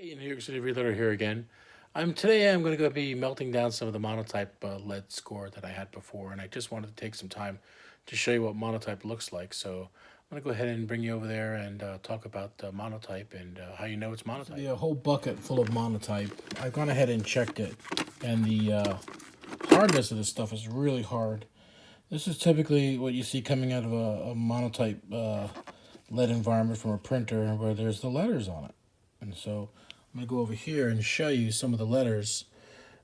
Hey, New York City Reloader here again. Today I'm going to go be melting down some of the Monotype lead score that I had before, and I just wanted to take some time to show you what Monotype looks like. So I'm going to go ahead and bring you over there and talk about Monotype and how you know it's Monotype. The whole bucket full of Monotype. I've gone ahead and checked it, and the hardness of this stuff is really hard. This is typically what you see coming out of a Monotype lead environment from a printer where there's the letters on it. And so I'm going to go over here and show you some of the letters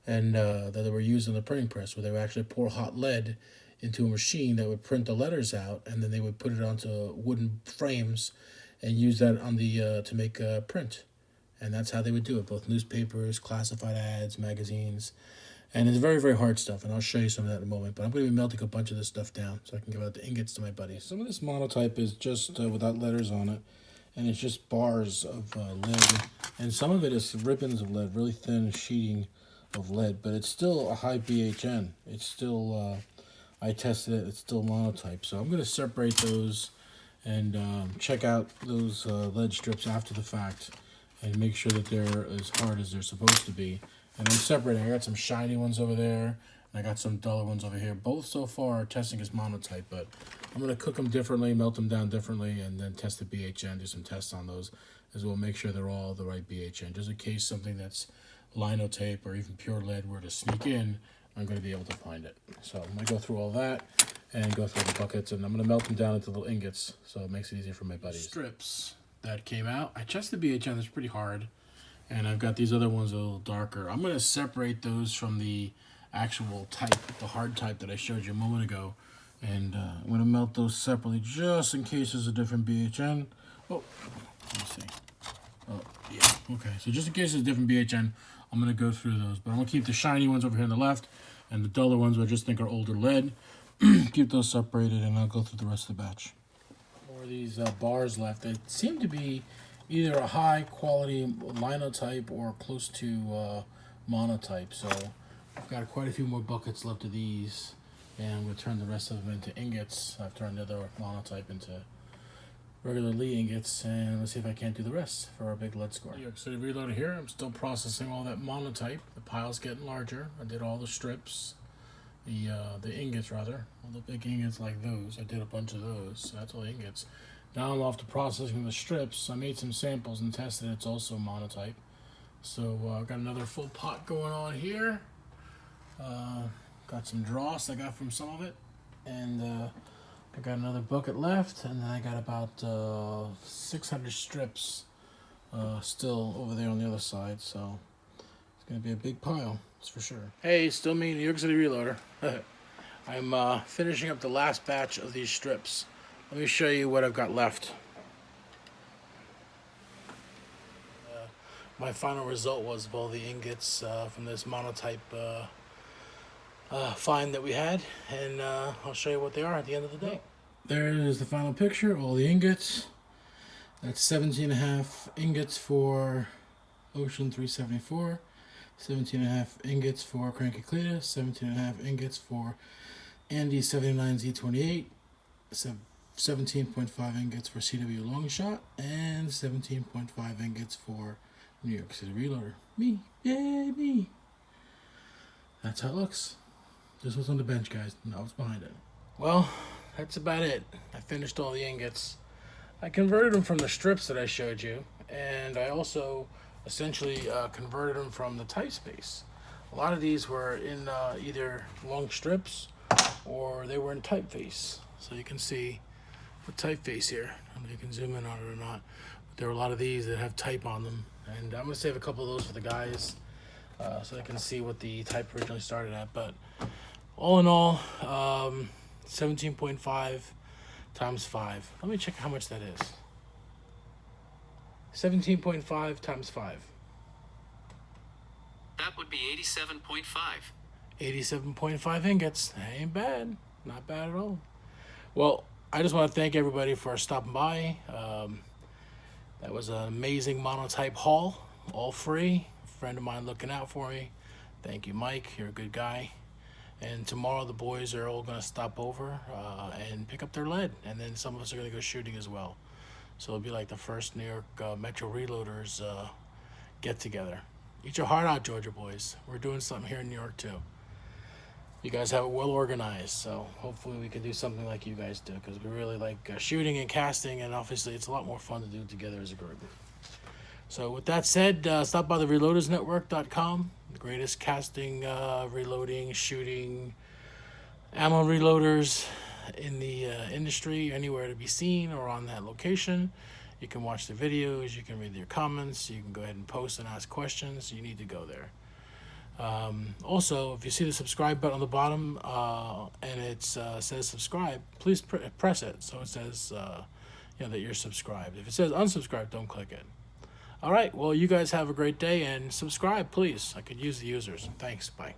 and that they were used in the printing press, where they would actually pour hot lead into a machine that would print the letters out, and then they would put it onto wooden frames and use that on the to make a print. And that's how they would do it, both newspapers, classified ads, magazines. And it's very, very hard stuff, and I'll show you some of that in a moment. But I'm going to be melting a bunch of this stuff down so I can give out the ingots to my buddies. Some of this Monotype is just without letters on it, and it's just bars of lead. And some of it is ribbons of lead, really thin sheeting of lead, but it's still a high BHN. It's still, I tested it, it's still Monotype. So I'm going to separate those and check out those lead strips after the fact and make sure that they're as hard as they're supposed to be. And I'm separating. I got some shiny ones over there, and I got some duller ones over here. Both so far are testing as Monotype, but I'm going to cook them differently, melt them down differently, and then test the BHN, do some tests on those as well, make sure they're all the right BHN. Just in case something that's linotape or even pure lead were to sneak in, I'm going to be able to find it. So I'm going to go through all that and go through the buckets, and I'm going to melt them down into little ingots so it makes it easier for my buddies. Strips that came out. I tested the BHN. It's pretty hard. And I've got these other ones a little darker. I'm going to separate those from the actual type, the hard type that I showed you a moment ago. And I'm going to melt those separately just in case there's a different BHN. Oh, let me see. Oh, yeah. Okay, so just in case there's a different BHN, I'm going to go through those. But I'm going to keep the shiny ones over here on the left and the duller ones I just think are older lead. Keep those separated, and I'll go through the rest of the batch. More of these bars left. They seem to be either a high quality linotype or close to Monotype. So I've got quite a few more buckets left of these, and I'm going to turn the rest of them into ingots. I've turned the other Monotype into regular Lee ingots, and let's see if I can't do the rest for our big lead score. New York City Reloader here. I'm still processing all that Monotype. The pile's getting larger. I did all the strips, the ingots rather, all the big ingots like those. I did a bunch of those. So that's all the ingots. Now I'm off to processing the strips. I made some samples and tested it. It's also Monotype. So I've got another full pot going on here. Got some dross I got from some of it. And I got another bucket left. And then I got about 600 strips still over there on the other side. So it's going to be a big pile, that's for sure. Hey, still me, New York City Reloader. I'm finishing up the last batch of these strips. Let me show you what I've got left. My final result was of all the ingots from this Monotype find that we had, and I'll show you what they are at the end of the day. There is the final picture, all the ingots. That's 17.5 ingots for Ocean 374, 17.5 ingots for Cranky Cletus, 17.5 ingots for Andy 79Z28, 17.5 ingots for CW Longshot, and 17.5 ingots for New York City Reloader. Me. Yay, me. That's how it looks. This was on the bench, guys. And I was behind it. Well, that's about it. I finished all the ingots. I converted them from the strips that I showed you, and I also essentially converted them from the typeface. A lot of these were in either long strips or they were in typeface. So you can see the typeface here. I don't know if you can zoom in on it or not. But there are a lot of these that have type on them. And I'm going to save a couple of those for the guys so they can see what the type originally started at. But all in all, 17.5 times 5. Let me check how much that is. 17.5 times 5. That would be 87.5. 87.5 ingots. That ain't bad. Not bad at all. Well, I just want to thank everybody for stopping by. That was an amazing Monotype haul, all free. A friend of mine looking out for me. Thank you, Mike. You're a good guy. And tomorrow the boys are all going to stop over and pick up their lead. And then some of us are going to go shooting as well. So it'll be like the first New York Metro Reloaders get together. Eat your heart out, Georgia boys. We're doing something here in New York too. You guys have it well organized, so hopefully we can do something like you guys do, because we really like shooting and casting, and obviously it's a lot more fun to do together as a group. So with that said, stop by the reloadersnetwork.com, the greatest casting, reloading, shooting, ammo reloaders in the industry, anywhere to be seen or on that location. You can watch the videos, you can read their comments, you can go ahead and post and ask questions. You need to go there. Also, if you see the subscribe button on the bottom and it says subscribe, please press it so it says that you're subscribed. If it says unsubscribe, don't click it. All right, well, you guys have a great day, and subscribe, please. I could use the users. Thanks. Bye.